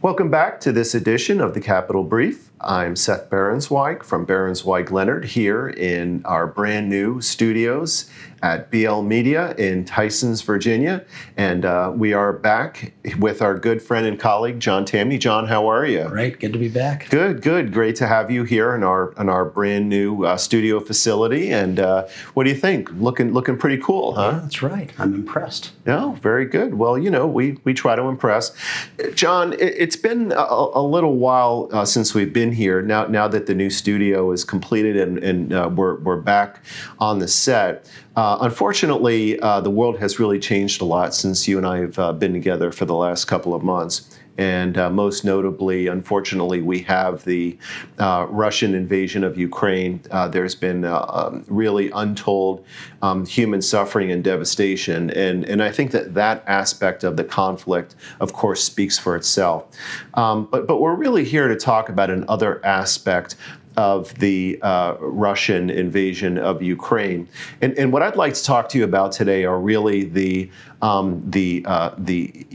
Welcome back to this edition of the Capital Brief. I'm Seth Berenzweig from Berenzweig Leonard here in our brand new studios at BL Media in Tysons, Virginia. And we are back with our good friend and colleague, John Tamny. John, how are you? Great, good to be back. Good. Great to have you here in our brand new studio facility. And what do you think? Looking pretty cool, huh? Yeah, that's right. I'm impressed. No, very good. Well, we try to impress. John, it's been a little while since we've been here. Now that the new studio is completed and we're back on the set. Unfortunately, the world has really changed a lot since you and I have been together for the last couple of months. And most notably, unfortunately, we have the Russian invasion of Ukraine. There's been really untold human suffering and devastation. And I think that aspect of the conflict, of course, speaks for itself. But we're really here to talk about another aspect of the Russian invasion of Ukraine. And what I'd like to talk to you about today are really the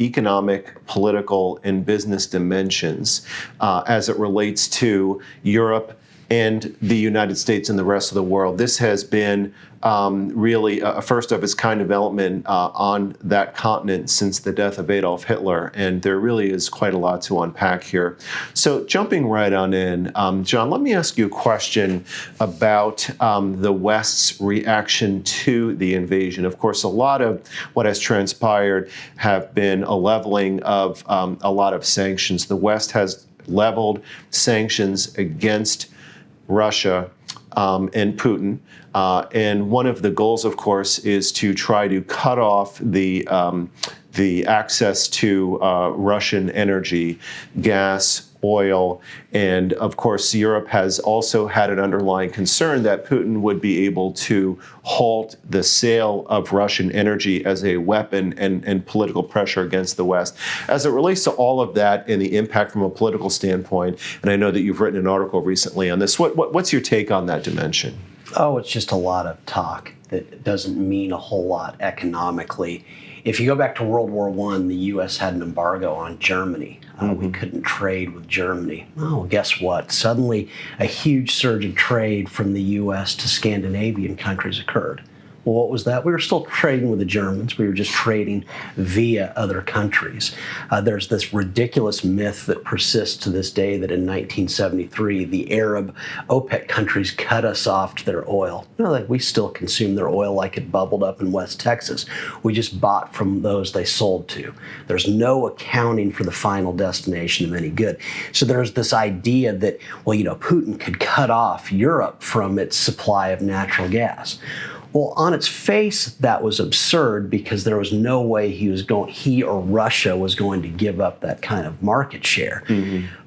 economic, political, and business dimensions as it relates to Europe and the United States and the rest of the world. This has been really a first of its kind development on that continent since the death of Adolf Hitler, and there really is quite a lot to unpack here. So jumping right on in, John, let me ask you a question about the West's reaction to the invasion. Of course, a lot of what has transpired have been a leveling of a lot of sanctions. The West has leveled sanctions against Russia and Putin. And one of the goals, of course, is to try to cut off the access to Russian energy, gas, oil, and of course Europe has also had an underlying concern that Putin would be able to halt the sale of Russian energy as a weapon and political pressure against the West. As it relates to all of that and the impact from a political standpoint, and I know that you've written an article recently on this, what's your take on that dimension? Oh, it's just a lot of talk that doesn't mean a whole lot economically. If you go back to World War I, the U.S. had an embargo on Germany. We couldn't trade with Germany. Oh, well, guess what? Suddenly, a huge surge of trade from the U.S. to Scandinavian countries occurred. Well, what was that? We were still trading with the Germans. We were just trading via other countries. There's this ridiculous myth that persists to this day that in 1973, the Arab OPEC countries cut us off to their oil. We still consume their oil like it bubbled up in West Texas. We just bought from those they sold to. There's no accounting for the final destination of any good. So there's this idea that, Putin could cut off Europe from its supply of natural gas. Well, on its face, that was absurd because there was no way he or Russia was going to give up that kind of market share.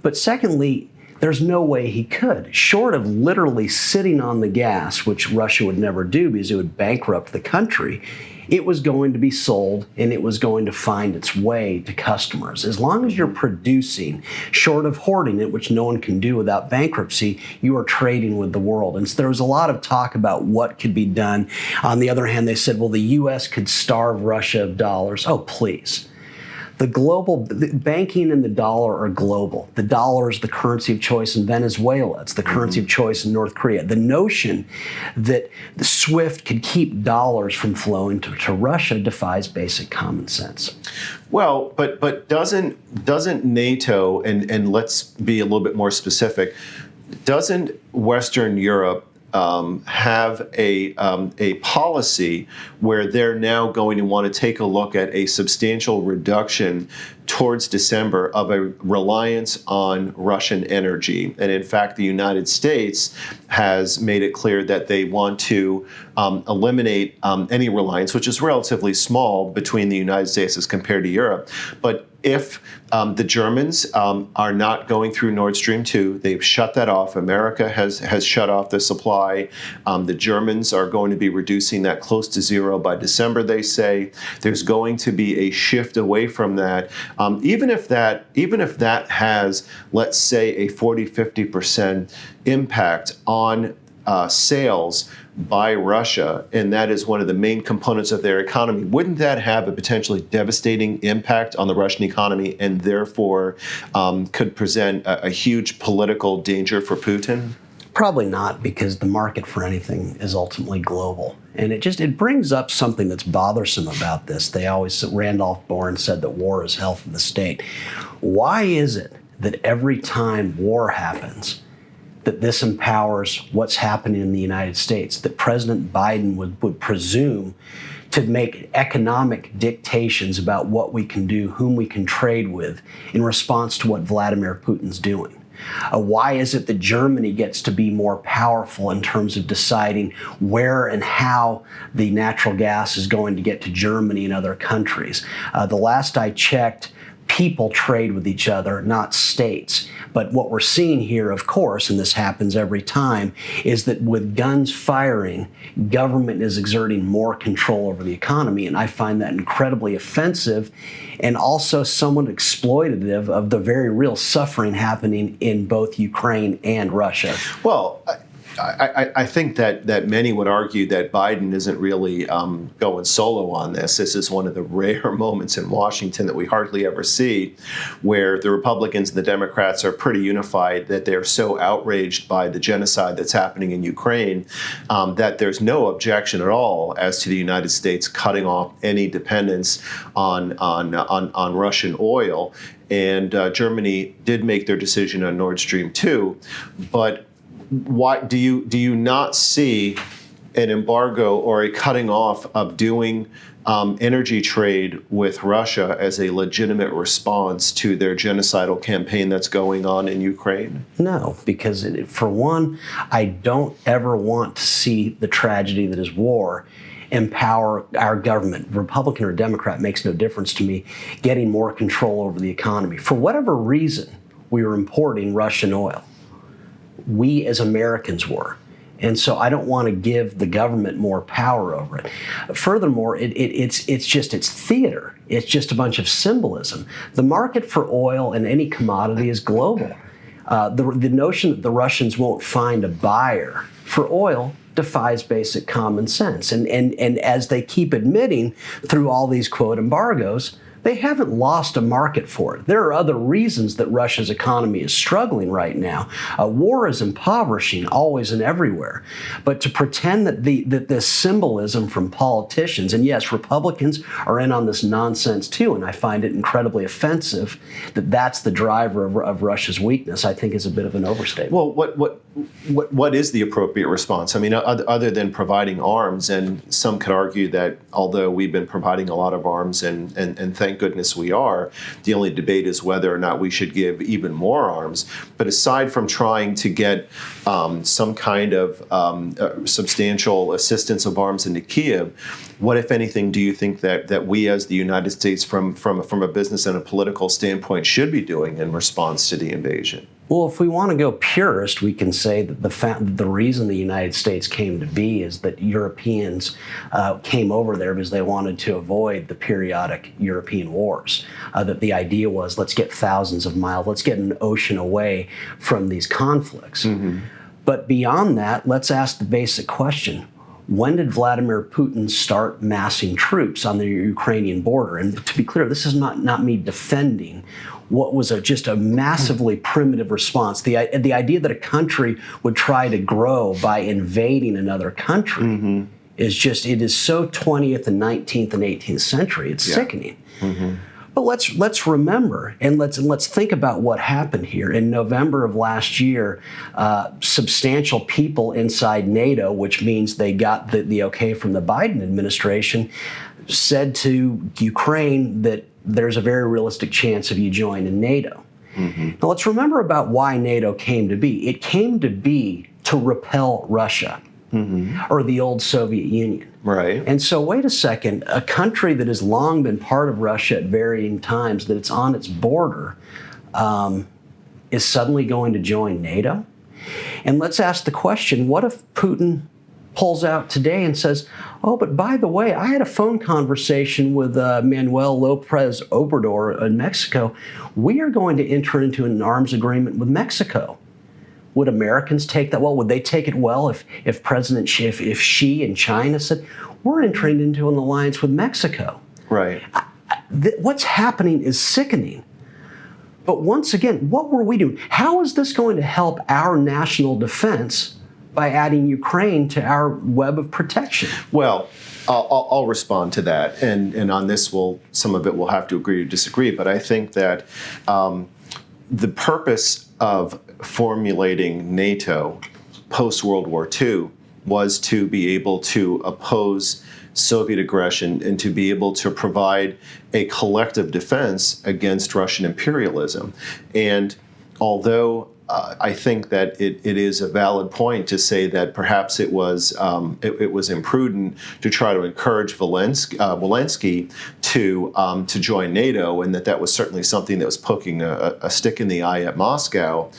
But secondly, there's no way he could, short of literally sitting on the gas, which Russia would never do because it would bankrupt the country. It was going to be sold and it was going to find its way to customers. As long as you're producing, short of hoarding it, which no one can do without bankruptcy, you are trading with the world. And so there was a lot of talk about what could be done. On the other hand, they said, well, the U.S. could starve Russia of dollars. Oh, please. The banking and the dollar are global. The dollar is the currency of choice in Venezuela. It's the currency of choice in North Korea. The notion that the SWIFT could keep dollars from flowing to Russia defies basic common sense. Well, but doesn't NATO, and let's be a little bit more specific, doesn't Western Europe have a policy where they're now going to want to take a look at a substantial reduction towards December of a reliance on Russian energy. And in fact, the United States has made it clear that they want to eliminate any reliance, which is relatively small between the United States as compared to Europe. But if the Germans are not going through Nord Stream 2, they've shut that off. America has shut off the supply. The Germans are going to be reducing that close to zero by December, they say. There's going to be a shift away from that. Even if that has, let's say, a 40-50% impact on sales by Russia, and that is one of the main components of their economy. Wouldn't that have a potentially devastating impact on the Russian economy, and therefore could present a huge political danger for Putin? Probably not, because the market for anything is ultimately global. And it brings up something that's bothersome about this. Randolph Bourne said that war is health of the state. Why is it that every time war happens, that this empowers what's happening in the United States, that President Biden would presume to make economic dictations about what we can do, whom we can trade with, in response to what Vladimir Putin's doing? Why is it that Germany gets to be more powerful in terms of deciding where and how the natural gas is going to get to Germany and other countries? The last I checked, people trade with each other, not states. But what we're seeing here, of course, and this happens every time, is that with guns firing, government is exerting more control over the economy. And I find that incredibly offensive and also somewhat exploitative of the very real suffering happening in both Ukraine and Russia. Well, I think that many would argue that Biden isn't really going solo on this. This is one of the rare moments in Washington that we hardly ever see, where the Republicans and the Democrats are pretty unified, that they're so outraged by the genocide that's happening in Ukraine that there's no objection at all as to the United States cutting off any dependence on Russian oil. And Germany did make their decision on Nord Stream 2, but why do you not see an embargo or a cutting off of doing energy trade with Russia as a legitimate response to their genocidal campaign that's going on in Ukraine? No, because for one, I don't ever want to see the tragedy that is war empower our government, Republican or Democrat, makes no difference to me, getting more control over the economy. For whatever reason, we were importing Russian oil. We as Americans were. And so I don't want to give the government more power over it. Furthermore, it's theater. It's just a bunch of symbolism. The market for oil and any commodity is global. The notion that the Russians won't find a buyer for oil defies basic common sense. And as they keep admitting through all these quote embargoes, they haven't lost a market for it. There are other reasons that Russia's economy is struggling right now. War is impoverishing always and everywhere. But to pretend that this symbolism from politicians, and yes, Republicans are in on this nonsense too, and I find it incredibly offensive that that's the driver of Russia's weakness, I think is a bit of an overstatement. Well, what is the appropriate response? I mean, other than providing arms, and some could argue that although we've been providing a lot of arms, and thank goodness we are, the only debate is whether or not we should give even more arms. But aside from trying to get some kind of substantial assistance of arms into Kiev, what, if anything, do you think that we as the United States, from a business and a political standpoint, should be doing in response to the invasion? Well, if we want to go purist, we can say that the reason the United States came to be is that Europeans came over there because they wanted to avoid the periodic European wars. That the idea was, let's get thousands of miles, let's get an ocean away from these conflicts. Mm-hmm. But beyond that, let's ask the basic question. When did Vladimir Putin start massing troops on the Ukrainian border? And to be clear, this is not me defending what was just a massively primitive response. The idea that a country would try to grow by invading another country mm-hmm. it is so 20th and 19th and 18th century. It's sickening. Mm-hmm. But let's remember and let's think about what happened here. In November of last year, substantial people inside NATO, which means they got the okay from the Biden administration, said to Ukraine that there's a very realistic chance of you joining NATO. Mm-hmm. Now let's remember about why NATO came to be. It came to be to repel Russia. Mm-hmm. Or the old Soviet Union. Right. And so wait a second, a country that has long been part of Russia at varying times, that it's on its border, is suddenly going to join NATO? And let's ask the question, what if Putin pulls out today and says, oh, but by the way, I had a phone conversation with Manuel Lopez Obrador in Mexico. We are going to enter into an arms agreement with Mexico. Would Americans take that well? Would they take it well if President Xi, if Xi and China said, we're entering into an alliance with Mexico? Right. What's happening is sickening. But once again, what were we doing? How is this going to help our national defense by adding Ukraine to our web of protection? Well, I'll respond to that, and on this, some of it we'll have to agree or disagree. But I think that the purpose of formulating NATO post World War II was to be able to oppose Soviet aggression and to be able to provide a collective defense against Russian imperialism. And although I think that it is a valid point to say that perhaps it was imprudent to try to encourage Zelensky to join NATO, and that was certainly something that was poking a stick in the eye at Moscow.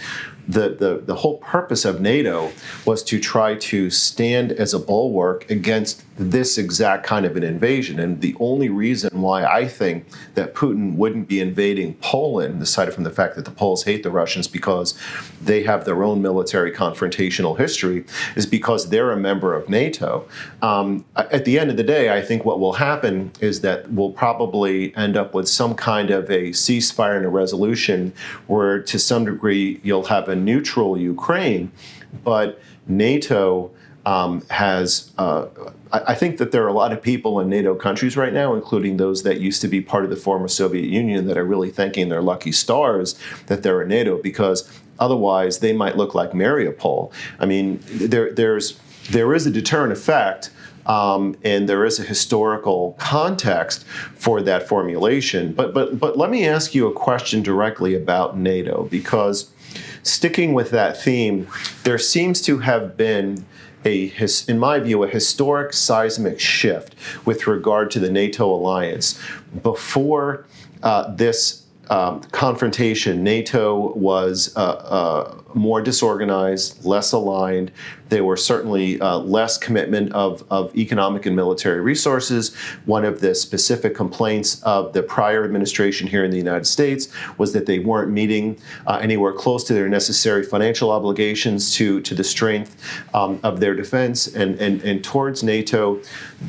The whole purpose of NATO was to try to stand as a bulwark against this exact kind of an invasion. And the only reason why I think that Putin wouldn't be invading Poland, aside from the fact that the Poles hate the Russians because they have their own military confrontational history, is because they're a member of NATO. At the end of the day, I think what will happen is that we'll probably end up with some kind of a ceasefire and a resolution where, to some degree, you'll have a neutral Ukraine, but NATO has. I think that there are a lot of people in NATO countries right now, including those that used to be part of the former Soviet Union, that are really thanking their lucky stars that they're in NATO, because otherwise they might look like Mariupol. I mean, there is a deterrent effect. And there is a historical context for that formulation. But let me ask you a question directly about NATO, because sticking with that theme, there seems to have been in my view, a historic seismic shift with regard to the NATO alliance. Before this confrontation, NATO was more disorganized, less aligned. There were certainly less commitment of economic and military resources. One of the specific complaints of the prior administration here in the United States was that they weren't meeting anywhere close to their necessary financial obligations to the strength of their defense and towards NATO.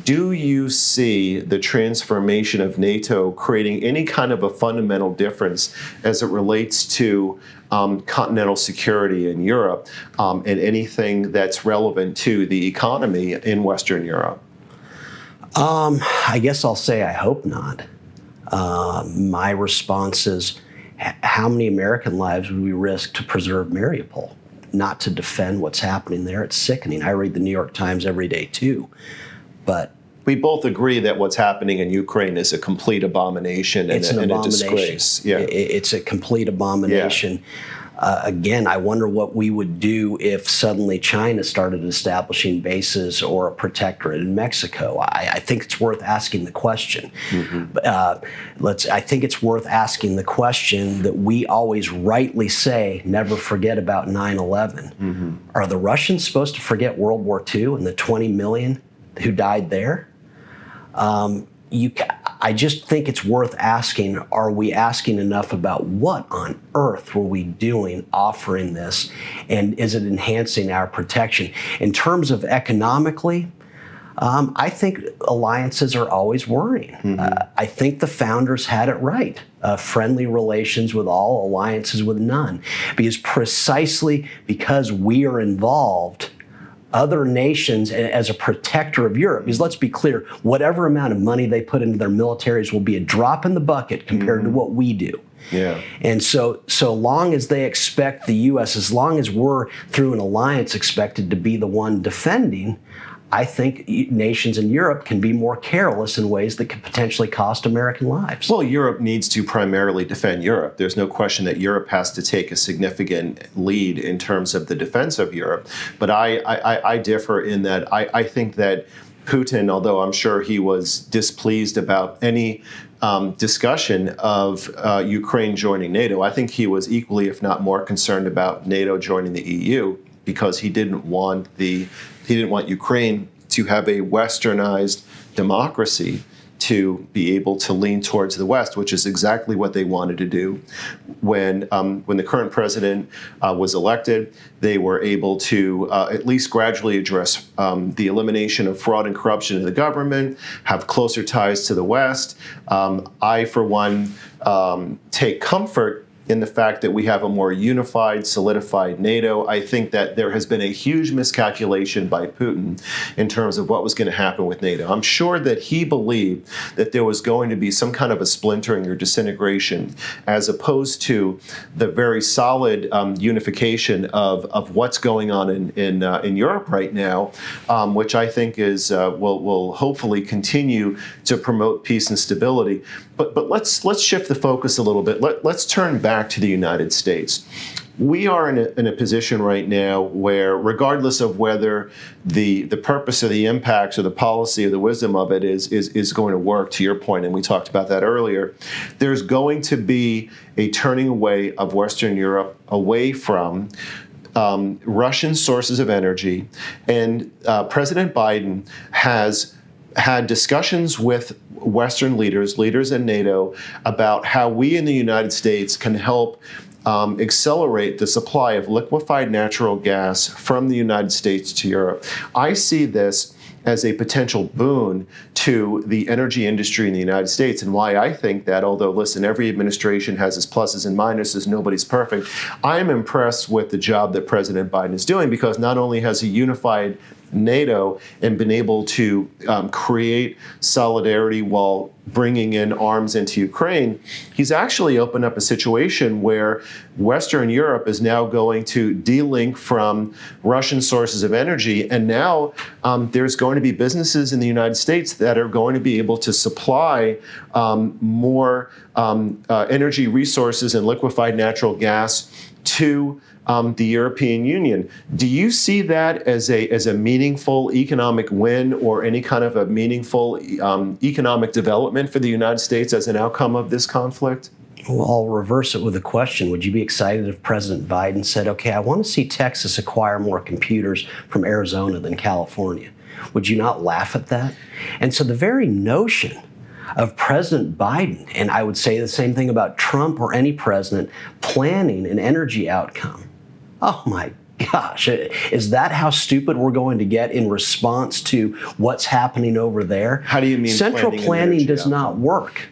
Do you see the transformation of NATO creating any kind of a fundamental difference as it relates to continental security in Europe and anything that's relevant to the economy in Western Europe? I guess I'll say I hope not. My response is, how many American lives would we risk to preserve Mariupol? Not to defend what's happening there. It's sickening. I read the New York Times every day too, but we both agree that what's happening in Ukraine is a complete abomination and a disgrace. Yeah. It's a complete abomination. Yeah. Again, I wonder what we would do if suddenly China started establishing bases or a protectorate in Mexico. I think it's worth asking the question. Mm-hmm. I think it's worth asking the question that we always rightly say, never forget about 9/11. Mm-hmm. Are the Russians supposed to forget World War II and the 20 million who died there? I just think it's worth asking, are we asking enough about what on earth were we doing offering this, and is it enhancing our protection? In terms of economically, I think alliances are always worrying. Mm-hmm. I think the founders had it right. Friendly relations with all, alliances with none. Precisely because we are involved, other nations, as a protector of Europe, because let's be clear, whatever amount of money they put into their militaries will be a drop in the bucket compared mm-hmm. to what we do. Yeah. And so long as they expect the U.S., as long as we're through an alliance expected to be the one defending, I think nations in Europe can be more careless in ways that could potentially cost American lives. Well, Europe needs to primarily defend Europe. There's no question that Europe has to take a significant lead in terms of the defense of Europe. But I differ in that I think that Putin, although I'm sure he was displeased about any discussion of Ukraine joining NATO, I think he was equally, if not more, concerned about NATO joining the EU, because he didn't want Ukraine to have a westernized democracy to be able to lean towards the West, which is exactly what they wanted to do. When the current president was elected, they were able to at least gradually address the elimination of fraud and corruption in the government, have closer ties to the West. I, for one, take comfort in the fact that we have a more unified, solidified NATO. I think that there has been a huge miscalculation by Putin in terms of what was going to happen with NATO. I'm sure that he believed that there was going to be some kind of a splintering or disintegration, as opposed to the very solid unification of what's going on in Europe right now, which I think is will hopefully continue to promote peace and stability. But let's shift the focus a little bit. Let's turn back to the United States. We are in a position right now where, regardless of whether the purpose or the impacts or the policy or the wisdom of it is going to work, to your point, and we talked about that earlier, there's going to be a turning away of Western Europe away from Russian sources of energy. And President Biden has had discussions with Western leaders in NATO, about how we in the United States can help accelerate the supply of liquefied natural gas from the United States to Europe. I see this as a potential boon to the energy industry in the United States, and why I think that, although, listen, every administration has its pluses and minuses, nobody's perfect, I am impressed with the job that President Biden is doing, because not only has he unified NATO and been able to create solidarity while bringing in arms into Ukraine, he's actually opened up a situation where Western Europe is now going to de-link from Russian sources of energy, and now there's going to be businesses in the United States that are going to be able to supply more energy resources and liquefied natural gas to the European Union. Do you see that as a meaningful economic win, or any kind of a meaningful economic development for the United States as an outcome of this conflict? Well, I'll reverse it with a question. Would you be excited if President Biden said, okay, I want to see Texas acquire more computers from Arizona than California? Would you not laugh at that? And so the very notion of President Biden, and I would say the same thing about Trump or any president, planning an energy outcome. Oh my gosh, is that how stupid we're going to get in response to what's happening over there? How do you mean central planning does not work?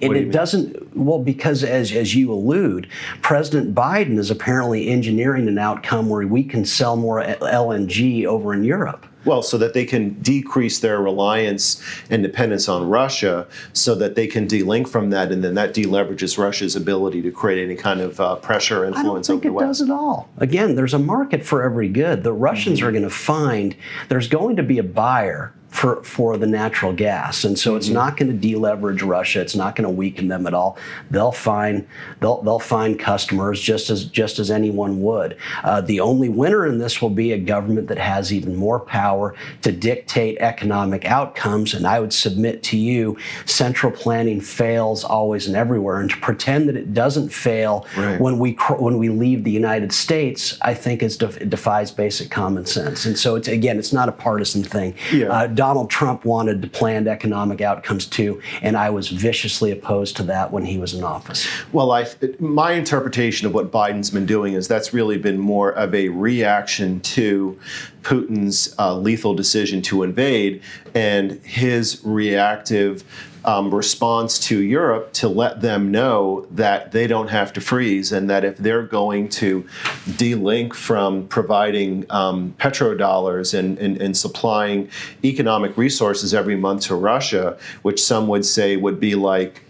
And it doesn't, well, because as you allude, President Biden is apparently engineering an outcome where we can sell more LNG over in Europe. Well, so that they can decrease their reliance and dependence on Russia, so that they can de-link from that, and then that deleverages Russia's ability to create any kind of pressure or influence over the West. I don't think it does at all. Again, there's a market for every good. The Russians are going to find there's going to be a buyer for the natural gas, and so it's not going to deleverage Russia. It's not going to weaken them at all. They'll find customers just as anyone would. The only winner in this will be a government that has even more power to dictate economic outcomes. And I would submit to you, central planning fails always and everywhere. And to pretend that it doesn't fail when we leave the United States, I think it defies basic common sense. And so it's not a partisan thing. Yeah. Donald Trump wanted planned economic outcomes too, and I was viciously opposed to that when he was in office. Well, my interpretation of what Biden's been doing is that's really been more of a reaction to Putin's lethal decision to invade, and his reactive response to Europe to let them know that they don't have to freeze, and that if they're going to de-link from providing petrodollars and supplying economic resources every month to Russia, which some would say would be like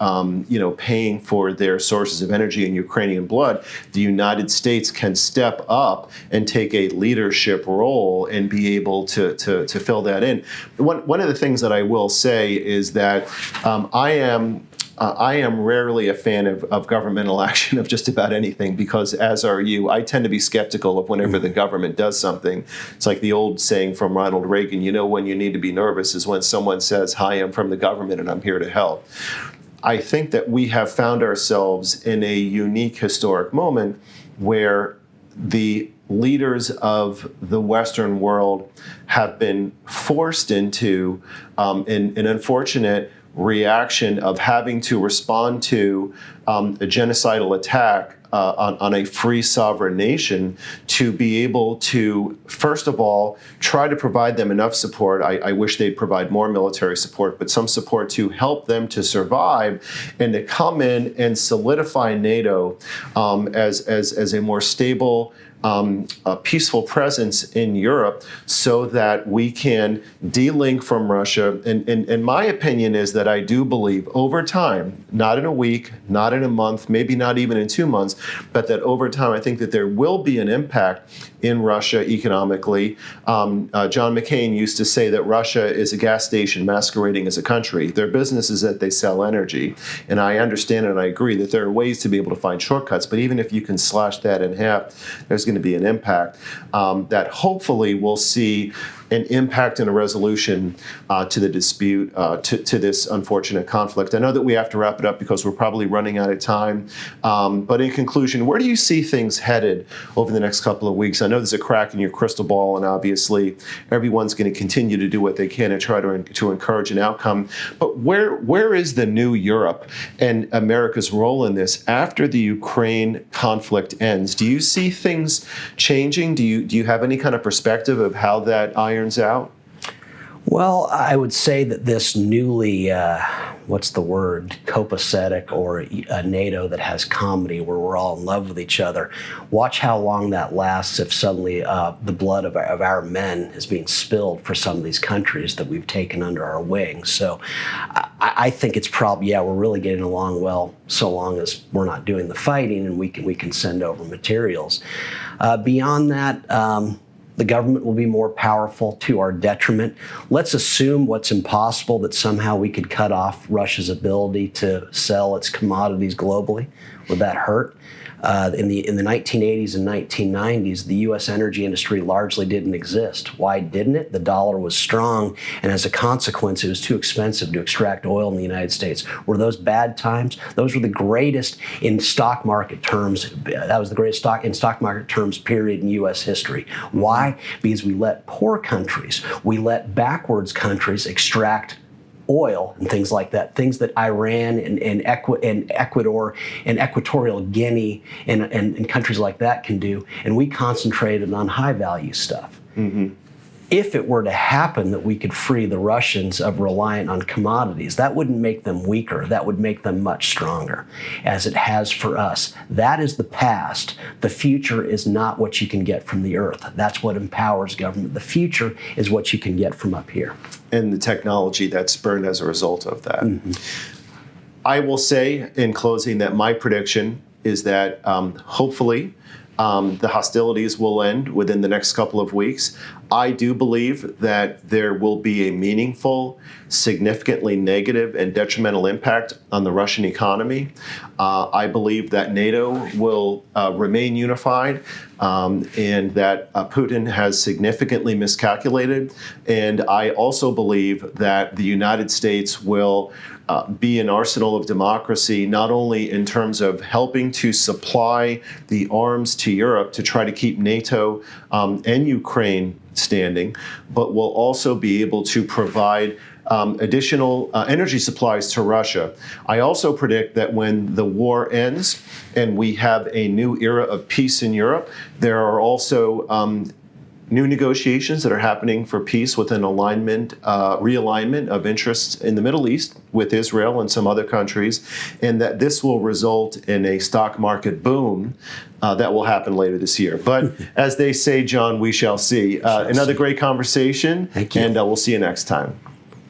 paying for their sources of energy in Ukrainian blood, the United States can step up and take a leadership role and be able to fill that in. One of the things that I will say is that I am rarely a fan of governmental action of just about anything, because, as are you, I tend to be skeptical of whenever the government does something. It's like the old saying from Ronald Reagan, when you need to be nervous is when someone says, "Hi, I'm from the government and I'm here to help." I think that we have found ourselves in a unique historic moment where the leaders of the Western world have been forced into an unfortunate reaction of having to respond to a genocidal attack on a free sovereign nation, to be able to, first of all, try to provide them enough support. I wish they'd provide more military support, but some support to help them to survive, and to come in and solidify NATO as a more stable, a peaceful presence in Europe, so that we can de-link from Russia. And my opinion is that I do believe over time, not in a week, not in a month, maybe not even in 2 months, but that over time I think that there will be an impact in Russia economically. John McCain used to say that Russia is a gas station masquerading as a country. Their business is that they sell energy. And I understand and I agree that there are ways to be able to find shortcuts, but even if you can slash that in half, there's going to be an impact that hopefully we'll see an impact and a resolution to the dispute, to this unfortunate conflict. I know that we have to wrap it up because we're probably running out of time. But in conclusion, where do you see things headed over the next couple of weeks? I know there's a crack in your crystal ball, and obviously everyone's going to continue to do what they can and try to encourage an outcome. But where is the new Europe and America's role in this after the Ukraine conflict ends? Do you see things changing? Do you have any kind of perspective of how that irons out? Well, I would say that this newly, copacetic, or a NATO that has comedy where we're all in love with each other, watch how long that lasts if suddenly the blood of our men is being spilled for some of these countries that we've taken under our wing. So I think it's probably, we're really getting along well so long as we're not doing the fighting and we can send over materials. Beyond that, the government will be more powerful to our detriment. Let's assume what's impossible, that somehow we could cut off Russia's ability to sell its commodities globally. Would that hurt? In the 1980s and 1990s, the U.S. energy industry largely didn't exist. Why didn't it? The dollar was strong, and as a consequence, it was too expensive to extract oil in the United States. Were those bad times? Those were the greatest in stock market terms. That was the greatest stock market terms period in U.S. history. Why? Because we let poor countries, we let backwards countries extract oil and things like that, things that Iran and Ecuador and Equatorial Guinea and countries like that can do, and we concentrated on high value stuff. Mm-hmm. If it were to happen that we could free the Russians of reliant on commodities, that wouldn't make them weaker. That would make them much stronger, as it has for us. That is the past. The future is not what you can get from the earth. That's what empowers government. The future is what you can get from up here. And the technology that's spurned as a result of that. Mm-hmm. I will say in closing that my prediction is that hopefully the hostilities will end within the next couple of weeks. I do believe that there will be a meaningful, significantly negative and detrimental impact on the Russian economy. I believe that NATO will remain unified, and that Putin has significantly miscalculated. And I also believe that the United States will be an arsenal of democracy, not only in terms of helping to supply the arms to Europe to try to keep NATO and Ukraine standing, but will also be able to provide additional energy supplies to Russia. I also predict that when the war ends and we have a new era of peace in Europe, there are also new negotiations that are happening for peace with an realignment of interests in the Middle East with Israel and some other countries, and that this will result in a stock market boom that will happen later this year. But as they say, John, we shall see. Another great conversation, Thank you. And we'll see you next time.